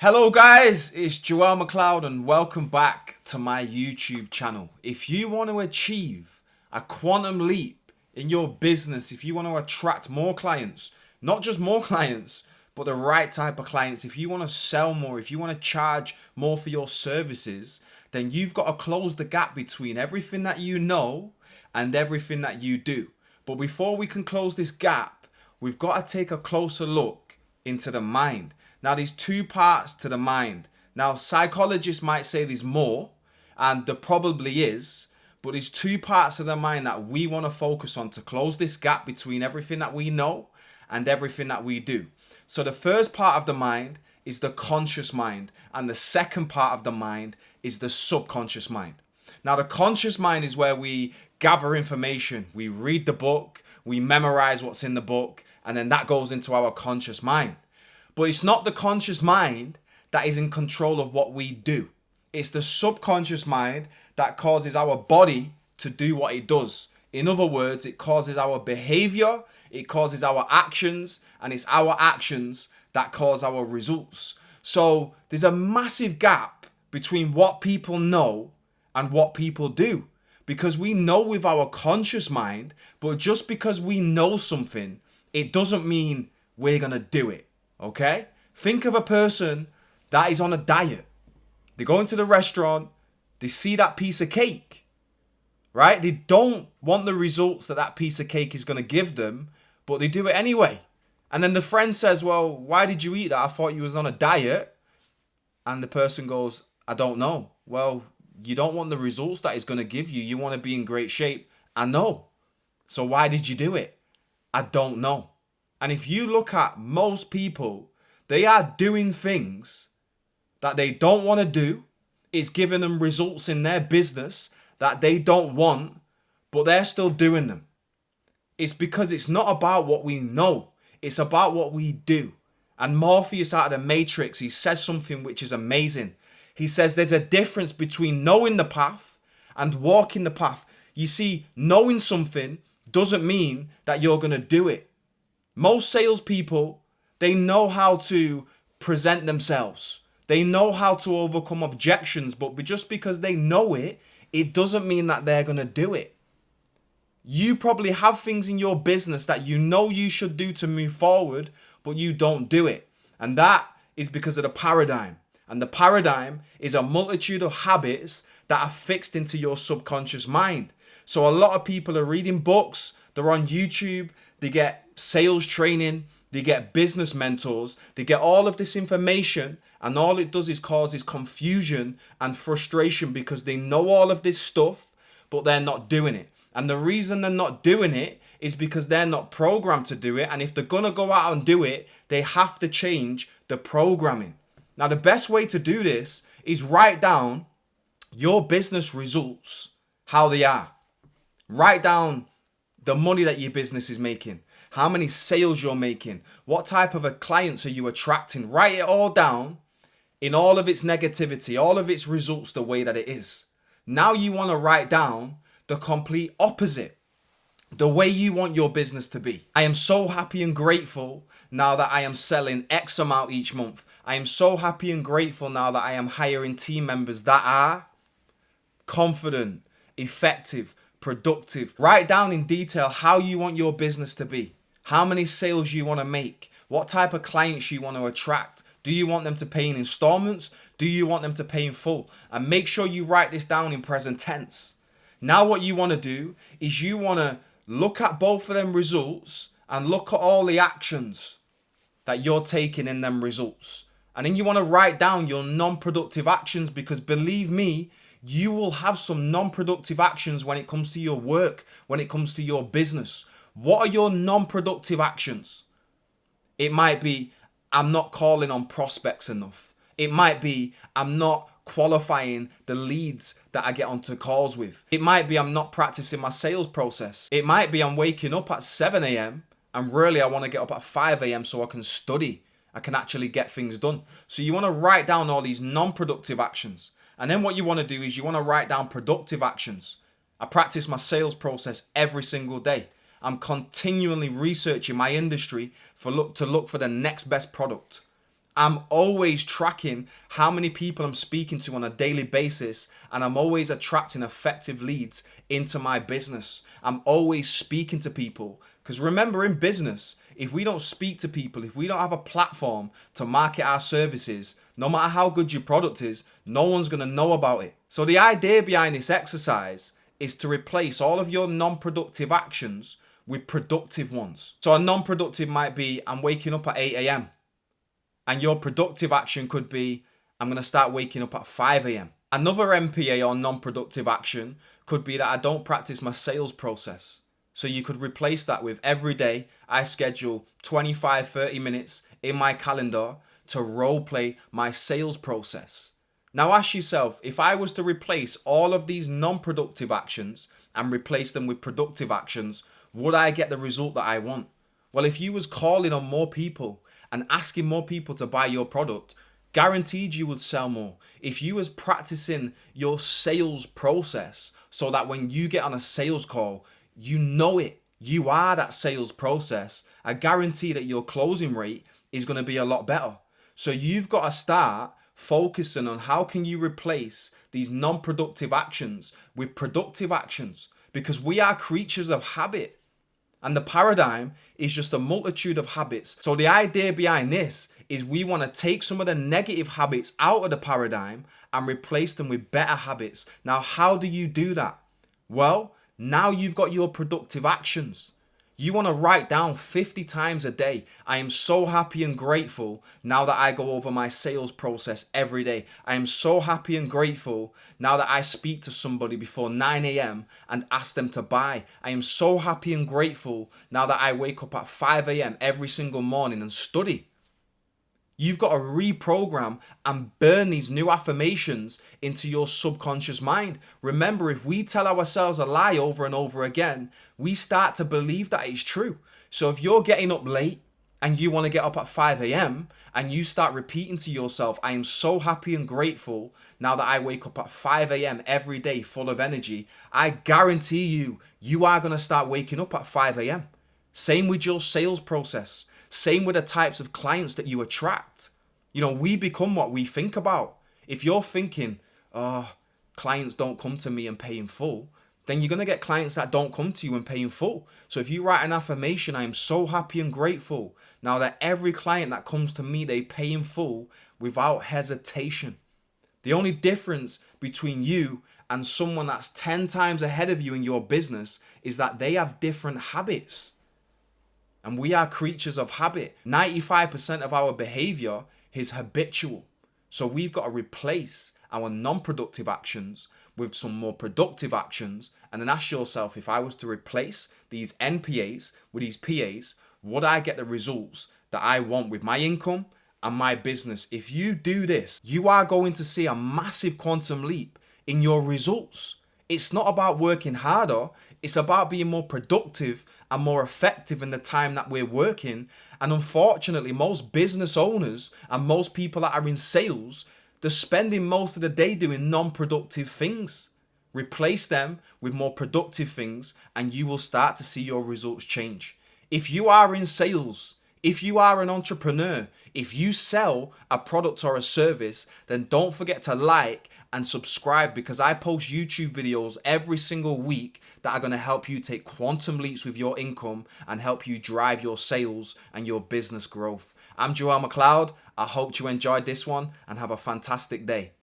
Hello guys, it's Joel McLeod and welcome back to my YouTube channel. If you want to achieve a quantum leap in your business, if you want to attract more clients, not just more clients, but the right type of clients, if you want to sell more, if you want to charge more for your services, then you've got to close the gap between everything that you know and everything that you do. But before we can close this gap, we've got to take a closer look into the mind. Now, there's two parts to the mind. Now, psychologists might say there's more, and there probably is, but there's two parts of the mind that we want to focus on to close this gap between everything that we know and everything that we do. So the first part of the mind is the conscious mind, and the second part of the mind is the subconscious mind. Now, the conscious mind is where we gather information, we read the book, we memorize what's in the book, and then that goes into our conscious mind. But it's not the conscious mind that is in control of what we do. It's the subconscious mind that causes our body to do what it does. In other words, it causes our behavior, it causes our actions, and it's our actions that cause our results. So there's a massive gap between what people know and what people do. Because we know with our conscious mind, but just because we know something, it doesn't mean we're going to do it. Okay? Think of a person that is on a diet. They go into the restaurant, they see that piece of cake, right? They don't want the results that that piece of cake is going to give them, but they do it anyway. And then the friend says, well, why did you eat that? I thought you was on a diet. And the person goes, I don't know. Well, you don't want the results that it's going to give you. You want to be in great shape. I know. So why did you do it? I don't know. And if you look at most people, they are doing things that they don't want to do. It's giving them results in their business that they don't want, but they're still doing them. It's because it's not about what we know. It's about what we do. And Morpheus out of the Matrix, he says something which is amazing. He says there's a difference between knowing the path and walking the path. You see, knowing something doesn't mean that you're going to do it. Most salespeople, they know how to present themselves. They know how to overcome objections, but just because they know it, it doesn't mean that they're going to do it. You probably have things in your business that you know you should do to move forward, but you don't do it. And that is because of the paradigm. And the paradigm is a multitude of habits that are fixed into your subconscious mind. So a lot of people are reading books, they're on YouTube, they get sales training, they get business mentors, they get all of this information, and all it does is causes confusion and frustration because they know all of this stuff, but they're not doing it. And the reason they're not doing it is because they're not programmed to do it. And if they're going to go out and do it, they have to change the programming. Now, the best way to do this is write down your business results, how they are. Write down the money that your business is making, how many sales you're making, what type of clients are you attracting. Write it all down in all of its negativity, all of its results the way that it is. Now you want to write down the complete opposite, the way you want your business to be. I am so happy and grateful now that I am selling X amount each month. I am so happy and grateful now that I am hiring team members that are confident, effective, productive. Write down in detail how you want your business to be, how many sales you want to make, what type of clients you want to attract. Do you want them to pay in installments? Do you want them to pay in full? And make sure you write this down in present tense. Now what you want to do is you want to look at both of them results and look at all the actions that you're taking in them results. And then you want to write down your non-productive actions, because believe me, you will have some non-productive actions when it comes to your work, when it comes to your business. What are your non-productive actions? It might be, I'm not calling on prospects enough. It might be, I'm not qualifying the leads that I get onto calls with. It might be, I'm not practicing my sales process. It might be, I'm waking up at 7 a.m. and really I want to get up at 5 a.m. so I can study. I can actually get things done. So you want to write down all these non-productive actions. And then what you want to do is you want to write down productive actions. I practice my sales process every single day. I'm continually researching my industry to look for the next best product. I'm always tracking how many people I'm speaking to on a daily basis, and I'm always attracting effective leads into my business. I'm always speaking to people. Because remember, in business, if we don't speak to people, if we don't have a platform to market our services, no matter how good your product is, no one's going to know about it. So the idea behind this exercise is to replace all of your non-productive actions with productive ones. So a non-productive might be, I'm waking up at 8 a.m. And your productive action could be, I'm going to start waking up at 5 a.m. Another NPA or non-productive action could be that I don't practice my sales process. So you could replace that with every day I schedule 25, 30 minutes in my calendar to role play my sales process. Now ask yourself, if I was to replace all of these non-productive actions and replace them with productive actions, would I get the result that I want? Well, if you was calling on more people and asking more people to buy your product, guaranteed you would sell more. If you was practicing your sales process so that when you get on a sales call, you know it, you are that sales process, I guarantee that your closing rate is going to be a lot better. So you've got to start focusing on how can you replace these non-productive actions with productive actions, because we are creatures of habit. And the paradigm is just a multitude of habits. So the idea behind this is we want to take some of the negative habits out of the paradigm and replace them with better habits. Now, how do you do that? Well, now you've got your productive actions. You want to write down 50 times a day, I am so happy and grateful now that I go over my sales process every day. I am so happy and grateful now that I speak to somebody before 9 a.m. and ask them to buy. I am so happy and grateful now that I wake up at 5 a.m. every single morning and study. You've got to reprogram and burn these new affirmations into your subconscious mind. Remember, if we tell ourselves a lie over and over again, we start to believe that it's true. So if you're getting up late and you want to get up at 5 a.m. and you start repeating to yourself, I am so happy and grateful now that I wake up at 5 a.m. every day full of energy, I guarantee you, you are going to start waking up at 5 a.m. Same with your sales process. Same with the types of clients that you attract. You know, we become what we think about. If you're thinking, oh, clients don't come to me and pay in full, then you're going to get clients that don't come to you and pay in full. So if you write an affirmation, I am so happy and grateful now that every client that comes to me, they pay in full without hesitation. The only difference between you and someone that's 10 times ahead of you in your business is that they have different habits. And we are creatures of habit. 95% of our behavior is habitual. So we've got to replace our non-productive actions with some more productive actions. And then ask yourself, if I was to replace these NPAs with these PAs, would I get the results that I want with my income and my business? If you do this, you are going to see a massive quantum leap in your results. It's not about working harder. It's about being more productive and more effective in the time that we're working. And unfortunately, most business owners and most people that are in sales, they're spending most of the day doing non-productive things. Replace them with more productive things and you will start to see your results change. If you are in sales, if you are an entrepreneur, if you sell a product or a service, then don't forget to like and subscribe, because I post YouTube videos every single week that are going to help you take quantum leaps with your income and help you drive your sales and your business growth. I'm Joel McLeod. I hope you enjoyed this one and have a fantastic day.